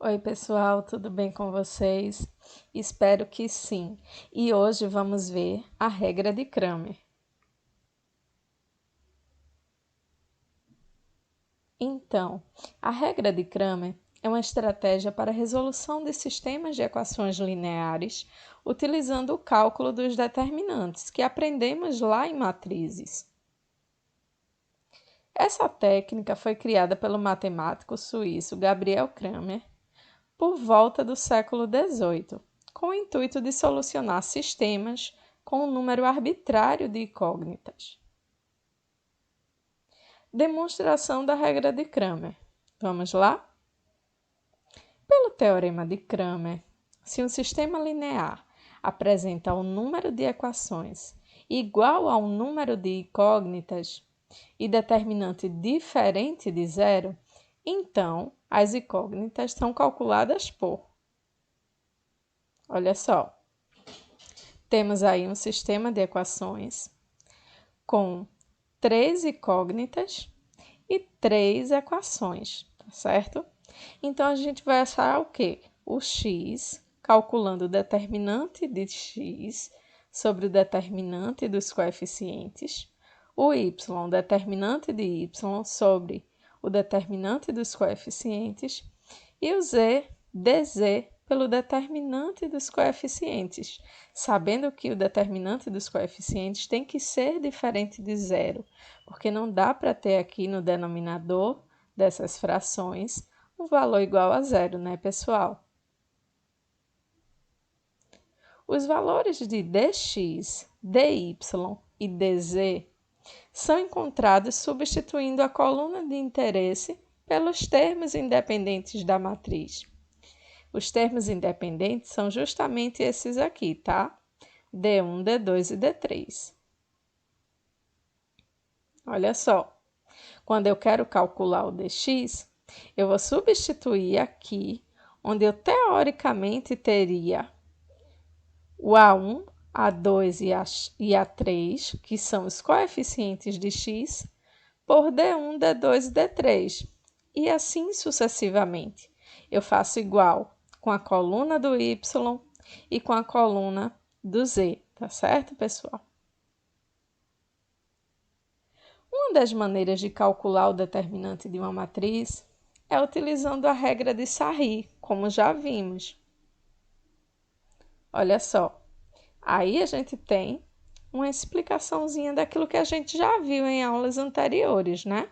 Oi, pessoal, tudo bem com vocês? Espero que sim. E hoje vamos ver a regra de Cramer. Então, a regra de Cramer é uma estratégia para a resolução de sistemas de equações lineares utilizando o cálculo dos determinantes que aprendemos lá em matrizes. Essa técnica foi criada pelo matemático suíço Gabriel Cramer por volta do século XVIII, com o intuito de solucionar sistemas com um número arbitrário de incógnitas. Demonstração da regra de Cramer. Vamos lá? Pelo teorema de Cramer, se um sistema linear apresenta um número de equações igual a um número de incógnitas e determinante diferente de zero, então as incógnitas são calculadas por. Olha só, temos aí um sistema de equações com 3 incógnitas e 3 equações, tá certo? Então, a gente vai achar o quê? O x, calculando o determinante de x sobre o determinante dos coeficientes, o y, determinante de y sobre o determinante dos coeficientes, e o z, dz, pelo determinante dos coeficientes, sabendo que o determinante dos coeficientes tem que ser diferente de zero, porque não dá para ter aqui no denominador dessas frações um valor igual a zero, né, pessoal? Os valores de dx, dy e dz são encontrados substituindo a coluna de interesse pelos termos independentes da matriz. Os termos independentes são justamente esses aqui, tá? D1, D2 e D3. Olha só, quando eu quero calcular o dx, eu vou substituir aqui, onde eu teoricamente teria o A1, A2 e A3, que são os coeficientes de x, por D1, D2 e D3, e assim sucessivamente. Eu faço igual com a coluna do y e com a coluna do z, tá certo, pessoal? Uma das maneiras de calcular o determinante de uma matriz é utilizando a regra de Sarri, como já vimos. Olha só, aí a gente tem uma explicaçãozinha daquilo que a gente já viu em aulas anteriores, né?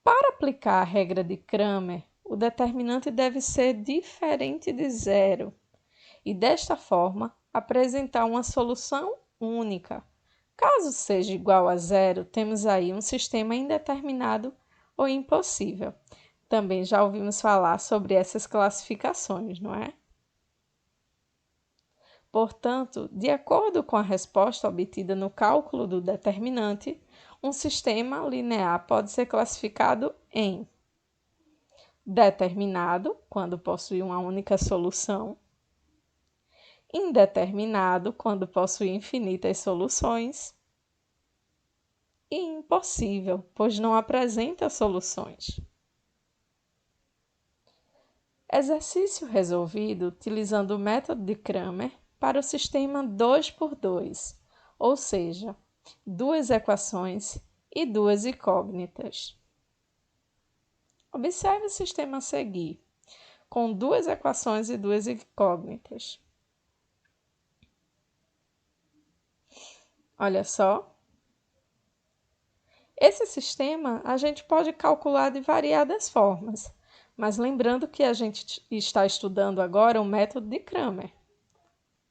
Para aplicar a regra de Cramer, o determinante deve ser diferente de zero e, desta forma, apresentar uma solução única. Caso seja igual a zero, temos aí um sistema indeterminado ou impossível. Também já ouvimos falar sobre essas classificações, não é? Portanto, de acordo com a resposta obtida no cálculo do determinante, um sistema linear pode ser classificado em determinado, quando possui uma única solução, indeterminado, quando possui infinitas soluções, e impossível, pois não apresenta soluções. Exercício resolvido utilizando o método de Cramer para o sistema 2x2, ou seja, 2 equações e 2 incógnitas. Observe o sistema a seguir, com 2 equações e 2 incógnitas. Olha só. Esse sistema a gente pode calcular de variadas formas, mas lembrando que a gente está estudando agora o método de Cramer.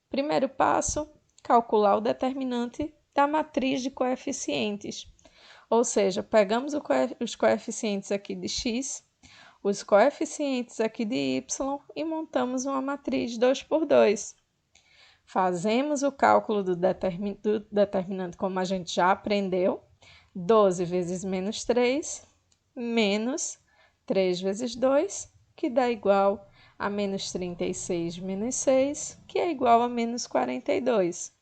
Primeiro passo, calcular o determinante da matriz de coeficientes, ou seja, pegamos os coeficientes aqui de x, os coeficientes aqui de y e montamos uma matriz 2x2. Fazemos o cálculo do determinante como a gente já aprendeu, 12 vezes menos 3, menos 3 vezes 2, que dá igual a menos 36 menos 6, que é igual a menos 42.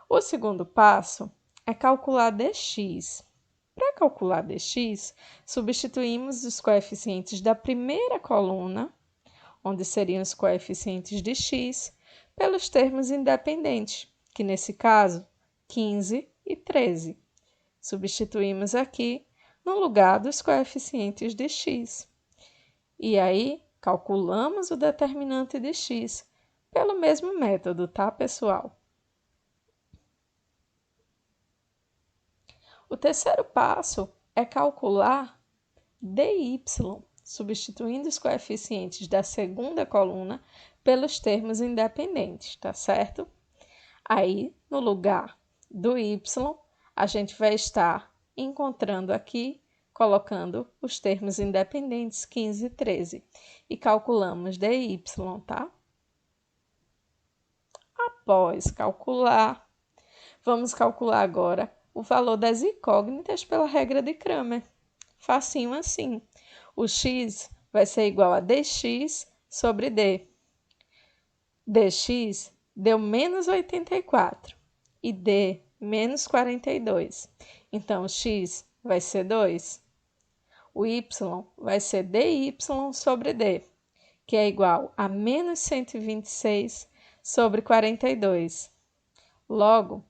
O segundo passo é calcular dx. Para calcular dx, substituímos os coeficientes da primeira coluna, onde seriam os coeficientes de x, pelos termos independentes, que nesse caso, 15 e 13. Substituímos aqui no lugar dos coeficientes de x. E aí, calculamos o determinante de x pelo mesmo método, tá, pessoal? O terceiro passo é calcular dy, substituindo os coeficientes da segunda coluna pelos termos independentes, tá certo? Aí, no lugar do y, a gente vai estar encontrando aqui, colocando os termos independentes 15 e 13 e calculamos dy, tá? Após calcular, vamos calcular agora o valor das incógnitas pela regra de Cramer. Facinho assim. O x vai ser igual a dx sobre d. Dx deu menos 84 e d menos 42. Então, o x vai ser 2. O y vai ser dy sobre d, que é igual a menos 126 sobre 42. Logo,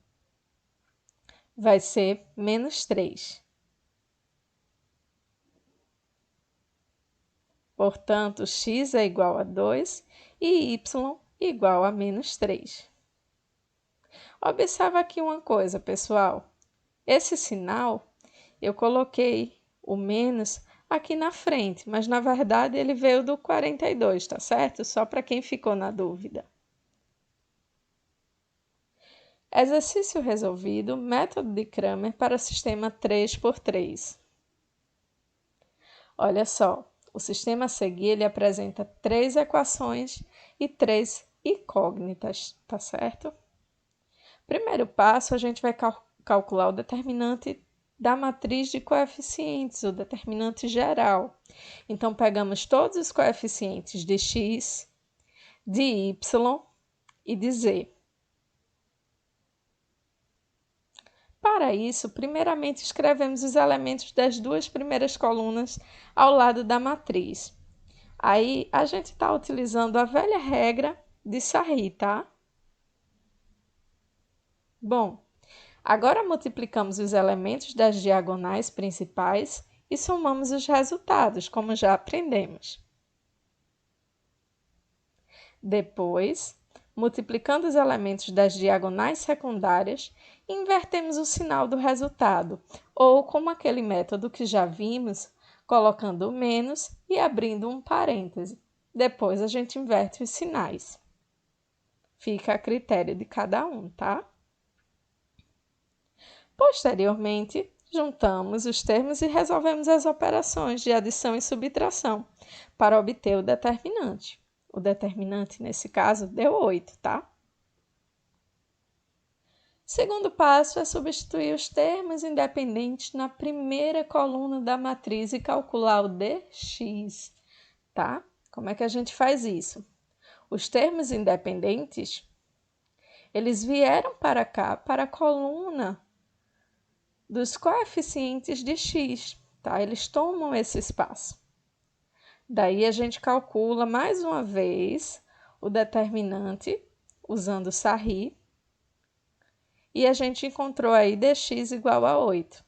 vai ser menos 3. Portanto, x é igual a 2 e y igual a menos 3. Observa aqui uma coisa, pessoal. Esse sinal, eu coloquei o menos aqui na frente, mas na verdade ele veio do 42, tá certo? Só para quem ficou na dúvida. Exercício resolvido, método de Cramer para sistema 3×3. Olha só, o sistema a seguir ele apresenta 3 equações e 3 incógnitas, tá certo? Primeiro passo, a gente vai calcular o determinante da matriz de coeficientes, o determinante geral. Então, pegamos todos os coeficientes de x, de y e de z. Para isso, primeiramente escrevemos os elementos das duas primeiras colunas ao lado da matriz. Aí, a gente está utilizando a velha regra de Sarri, tá? Bom, agora multiplicamos os elementos das diagonais principais e somamos os resultados, como já aprendemos. Depois, multiplicando os elementos das diagonais secundárias, invertemos o sinal do resultado, ou como aquele método que já vimos, colocando o menos e abrindo um parêntese. Depois a gente inverte os sinais. Fica a critério de cada um, tá? Posteriormente, juntamos os termos e resolvemos as operações de adição e subtração para obter o determinante. O determinante, nesse caso, deu 8, tá? Segundo passo é substituir os termos independentes na primeira coluna da matriz e calcular o dx, tá? Como é que a gente faz isso? Os termos independentes, eles vieram para cá, para a coluna dos coeficientes de x, tá? Eles tomam esse espaço. Daí a gente calcula mais uma vez o determinante usando Sarri e a gente encontrou aí dx igual a 8.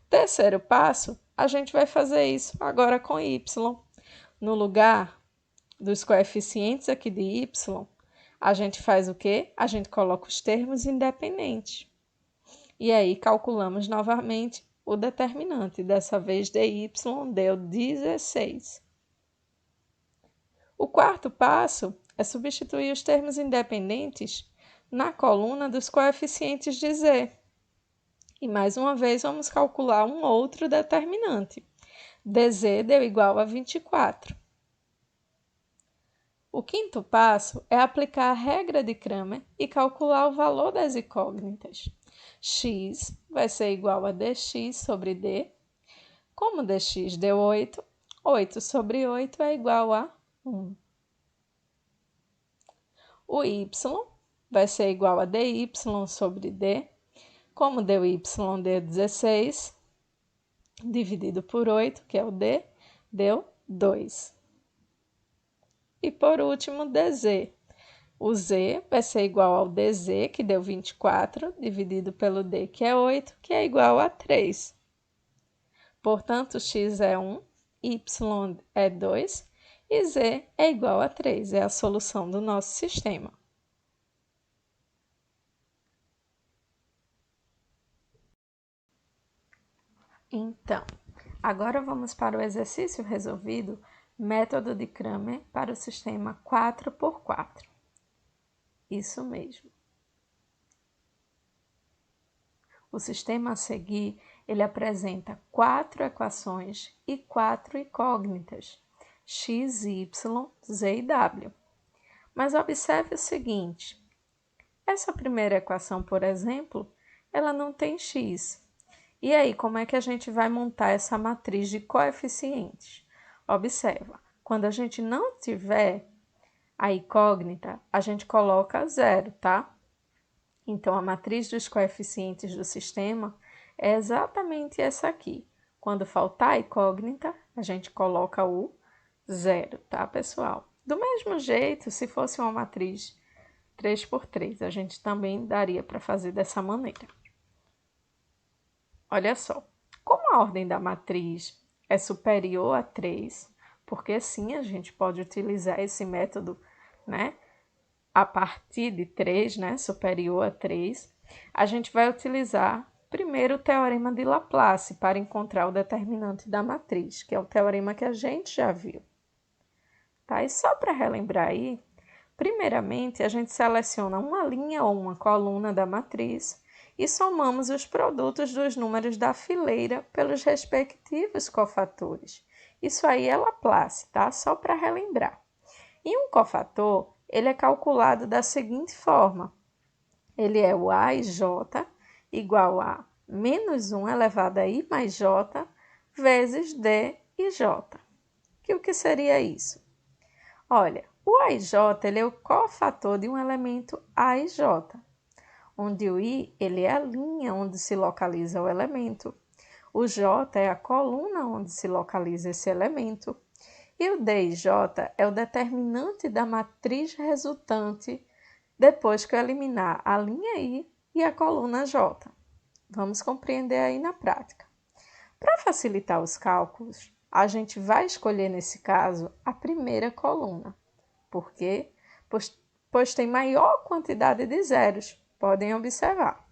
Terceiro passo, a gente vai fazer isso agora com y. No lugar dos coeficientes aqui de y, a gente faz o quê? A gente coloca os termos independentes. E aí calculamos novamente o determinante. Dessa vez dy deu 16. O quarto passo é substituir os termos independentes na coluna dos coeficientes de z. E mais uma vez vamos calcular um outro determinante. dz deu igual a 24. O quinto passo é aplicar a regra de Cramer e calcular o valor das incógnitas. X vai ser igual a dx sobre d. Como dx deu 8, 8 sobre 8 é igual a 1. O y vai ser igual a dy sobre d. Como deu y, deu 16, dividido por 8, que é o d, deu 2. E por último, dz. O z vai ser igual ao dz, que deu 24, dividido pelo d, que é 8, que é igual a 3. Portanto, x é 1, y é 2 e z é igual a 3. É a solução do nosso sistema. Então, agora vamos para o exercício resolvido, método de Cramer para o sistema 4x4. Isso mesmo. O sistema a seguir, ele apresenta 4 equações e 4 incógnitas, x, y, z e w. Mas observe o seguinte, essa primeira equação, por exemplo, ela não tem x. E aí, como é que a gente vai montar essa matriz de coeficientes? Observa, quando a gente não tiver a incógnita, a gente coloca 0, tá? Então, a matriz dos coeficientes do sistema é exatamente essa aqui. Quando faltar a incógnita, a gente coloca o 0, tá, pessoal? Do mesmo jeito, se fosse uma matriz 3x3, a gente também daria para fazer dessa maneira. Olha só, como a ordem da matriz é superior a 3, porque sim, a gente pode utilizar esse método, né? A partir de 3, né, superior a 3, a gente vai utilizar primeiro o teorema de Laplace para encontrar o determinante da matriz, que é o teorema que a gente já viu. Tá? E só para relembrar aí, primeiramente a gente seleciona uma linha ou uma coluna da matriz e somamos os produtos dos números da fileira pelos respectivos cofatores. Isso aí é Laplace, tá? Só para relembrar. E um cofator, ele é calculado da seguinte forma. Ele é o A e J igual a menos 1 elevado a I mais J vezes D e J. O que seria isso? Olha, o A e J ele é o cofator de um elemento A e J, onde o I ele é a linha onde se localiza o elemento, o J é a coluna onde se localiza esse elemento, e o D e J é o determinante da matriz resultante depois que eu eliminar a linha I e a coluna J. Vamos compreender aí na prática. Para facilitar os cálculos, a gente vai escolher nesse caso a primeira coluna. Por quê? Pois tem maior quantidade de zeros, podem observar.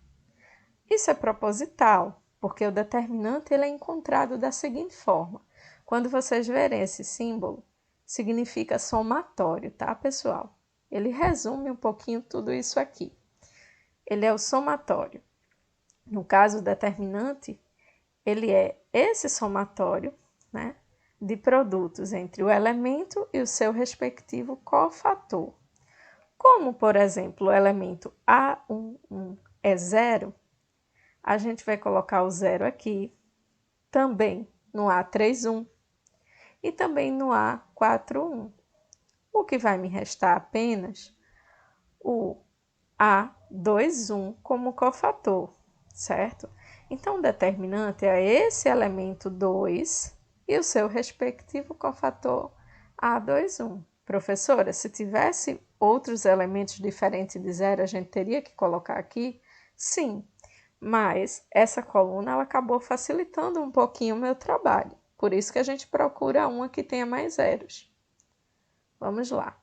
Isso é proposital, porque o determinante ele é encontrado da seguinte forma. Quando vocês verem esse símbolo, significa somatório, tá, pessoal? Ele resume um pouquinho tudo isso aqui. Ele é o somatório. No caso, o determinante, ele é esse somatório, né, de produtos entre o elemento e o seu respectivo cofator. Como, por exemplo, o elemento A11 é 0, a gente vai colocar o 0 aqui, também no A31 e também no A41. O que vai me restar apenas o A21 como cofator, certo? Então, o determinante é esse elemento 2 e o seu respectivo cofator A21. Professora, se tivesse outros elementos diferentes de 0, a gente teria que colocar aqui? Sim, mas essa coluna ela acabou facilitando um pouquinho o meu trabalho. Por isso que a gente procura uma que tenha mais zeros. Vamos lá.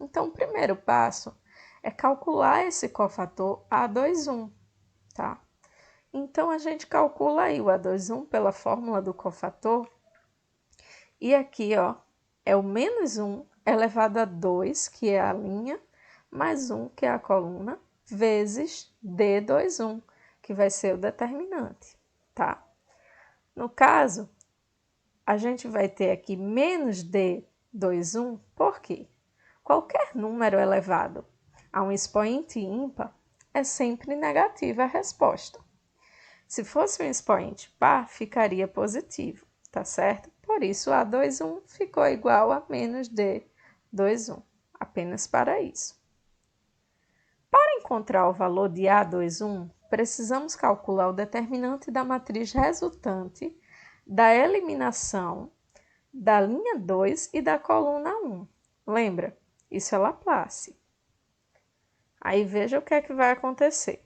Então, o primeiro passo é calcular esse cofator A21, tá? Então, a gente calcula aí o A21 pela fórmula do cofator. E aqui, ó, é o menos 1 elevado a 2, que é a linha, mais 1, que é a coluna, vezes D21, que vai ser o determinante, tá? No caso, a gente vai ter aqui menos D21, por quê? Qualquer número elevado a um expoente ímpar é sempre negativa a resposta. Se fosse um expoente par, ficaria positivo, tá certo? Por isso, A21 ficou igual a menos D21, apenas para isso. Para encontrar o valor de A21, precisamos calcular o determinante da matriz resultante da eliminação da linha 2 e da coluna 1. Lembra? Isso é Laplace. Aí veja o que é que vai acontecer.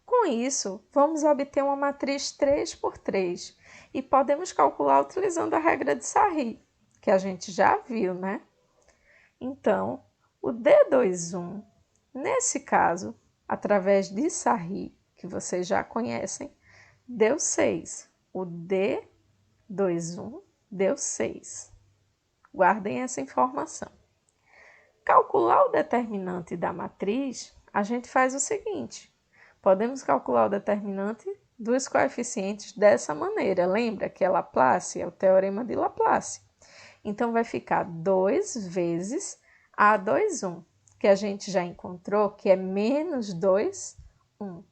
Com isso, vamos obter uma matriz 3 por 3 e podemos calcular utilizando a regra de Sarri, que a gente já viu, né? Então, o D21, nesse caso, através de Sarri, que vocês já conhecem, deu 6. O D21 deu 6. Guardem essa informação. Calcular o determinante da matriz, a gente faz o seguinte. Podemos calcular o determinante dos coeficientes dessa maneira. Lembra que é Laplace, é o teorema de Laplace. Então, vai ficar 2 vezes A21, que a gente já encontrou, que é menos 2, 1.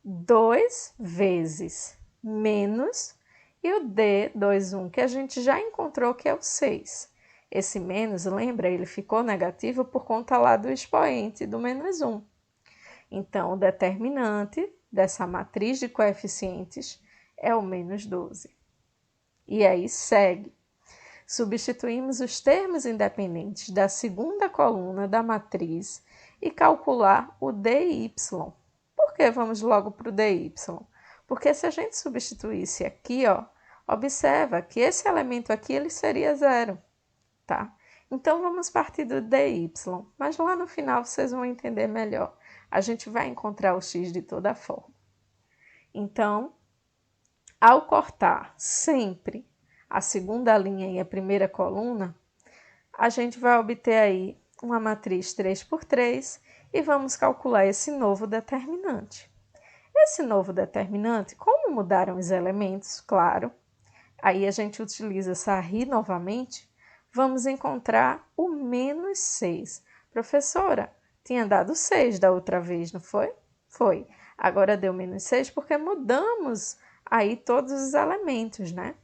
2 vezes menos e o D21, que a gente já encontrou, que é o 6. Esse menos, lembra, ele ficou negativo por conta lá do expoente do menos 1. Então, o determinante dessa matriz de coeficientes é o menos 12. E aí segue. Substituímos os termos independentes da segunda coluna da matriz e calcular o dy. Por que vamos logo para o dy? Porque se a gente substituísse aqui, ó, observa que esse elemento aqui ele seria 0, tá? Então, vamos partir do dy, mas lá no final vocês vão entender melhor. A gente vai encontrar o x de toda forma. Então, ao cortar sempre a segunda linha e a primeira coluna, a gente vai obter aí uma matriz 3 por 3 e vamos calcular esse novo determinante. Esse novo determinante, como mudaram os elementos, claro, aí a gente utiliza Sarri novamente, vamos encontrar o menos 6. Professora, tinha dado 6 da outra vez, não foi? Foi. Agora deu menos 6 porque mudamos aí todos os elementos, né?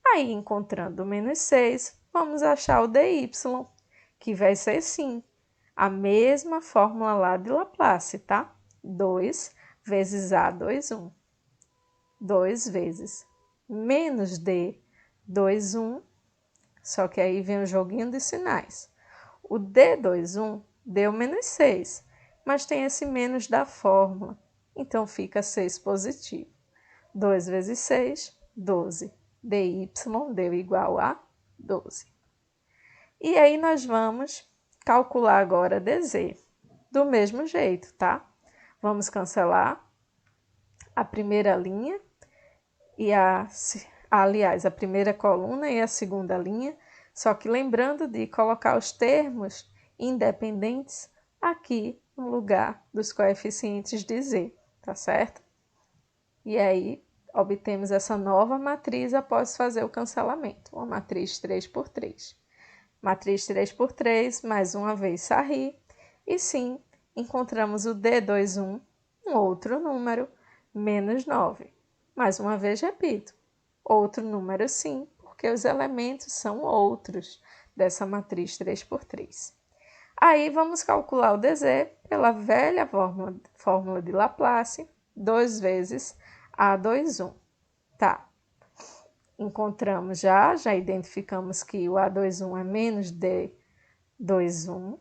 Aí, encontrando o menos 6, vamos achar o dy, que vai ser, sim, a mesma fórmula lá de Laplace, tá? 2 vezes A21. 2 vezes menos D21, só que aí vem o joguinho de sinais. O D21 deu menos 6, mas tem esse menos da fórmula, então fica 6 positivo. 2 vezes 6, 12. dy deu igual a 12. E aí nós vamos calcular agora dz, do mesmo jeito, tá? Vamos cancelar a primeira linha e aliás, a primeira coluna e a segunda linha, só que lembrando de colocar os termos independentes aqui no lugar dos coeficientes de z, tá certo? E aí, obtemos essa nova matriz após fazer o cancelamento, uma matriz 3 por 3. Matriz 3 por 3, mais uma vez Sarri, e sim, encontramos o D21, um outro número, menos 9. Mais uma vez repito, outro número sim, porque os elementos são outros dessa matriz 3 por 3. Aí vamos calcular o dz pela velha fórmula de Laplace, 2 vezes A21. Tá, encontramos já identificamos que o A21 é menos D21,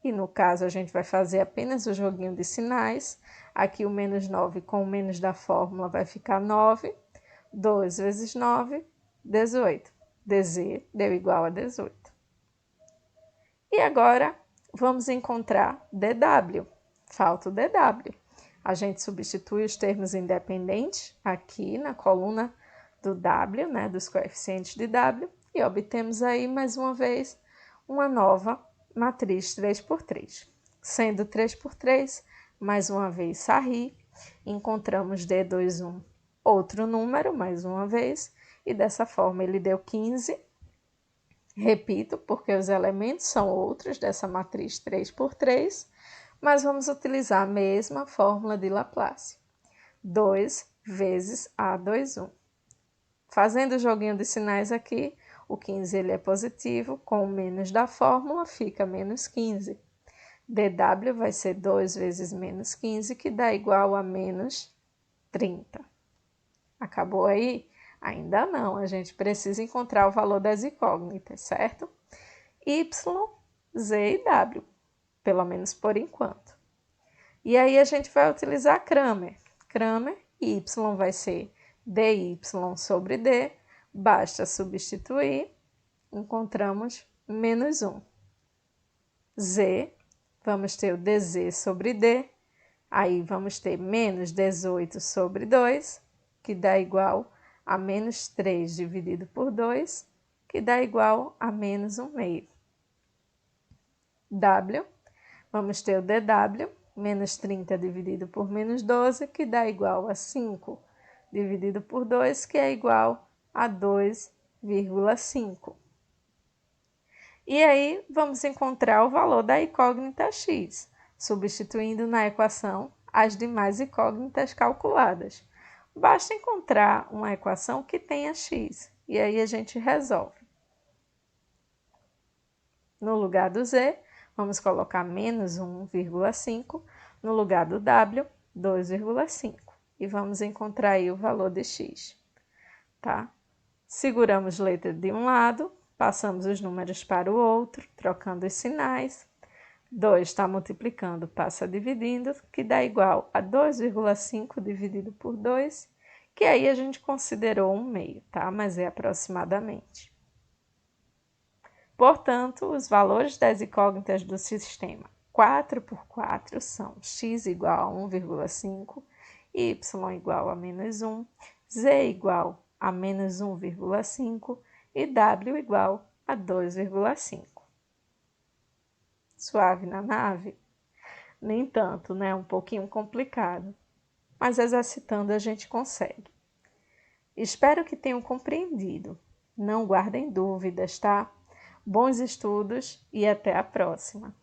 e no caso a gente vai fazer apenas o joguinho de sinais. Aqui o menos 9 com o menos da fórmula vai ficar 9, 2 vezes 9, 18. dz deu igual a 18. E agora vamos encontrar dw, falta o dw. A gente substitui os termos independentes aqui na coluna do w, né, dos coeficientes de w, e obtemos aí mais uma vez uma nova matriz 3 por 3. Sendo 3 por 3, mais uma vez Sarri, encontramos D21, outro número, mais uma vez, e dessa forma ele deu 15. Repito, porque os elementos são outros dessa matriz 3 por 3, mas vamos utilizar a mesma fórmula de Laplace. 2 vezes A21. Fazendo o joguinho de sinais aqui, o 15 ele é positivo, com o menos da fórmula fica menos 15. dw vai ser 2 vezes menos 15, que dá igual a menos 30. Acabou aí? Ainda não, a gente precisa encontrar o valor das incógnitas, certo? Y, Z e W, pelo menos por enquanto. E aí a gente vai utilizar Cramer. Cramer, Y vai ser dy sobre D, basta substituir, encontramos menos 1. Z, vamos ter o dz sobre D, aí vamos ter menos 18 sobre 2, que dá igual a menos 3 dividido por 2, que dá igual a menos 1 meio. W, vamos ter o dw, menos 30 dividido por menos 12, que dá igual a 5 dividido por 2, que é igual a 2,5. E aí, vamos encontrar o valor da incógnita x, substituindo na equação as demais incógnitas calculadas. Basta encontrar uma equação que tenha x, e aí a gente resolve. No lugar do z, vamos colocar menos 1,5, no lugar do w, 2,5. E vamos encontrar aí o valor de x, tá? Seguramos letra de um lado, passamos os números para o outro, trocando os sinais. 2 está multiplicando, passa dividindo, que dá igual a 2,5 dividido por 2, que aí a gente considerou 1 meio, tá? Mas é aproximadamente. Portanto, os valores das incógnitas do sistema 4 por 4 são x igual a 1,5, y igual a menos 1, z igual a menos 1,5 e w igual a 2,5. Suave na nave? Nem tanto, né? Um pouquinho complicado. Mas exercitando a gente consegue. Espero que tenham compreendido. Não guardem dúvidas, tá? Bons estudos e até a próxima!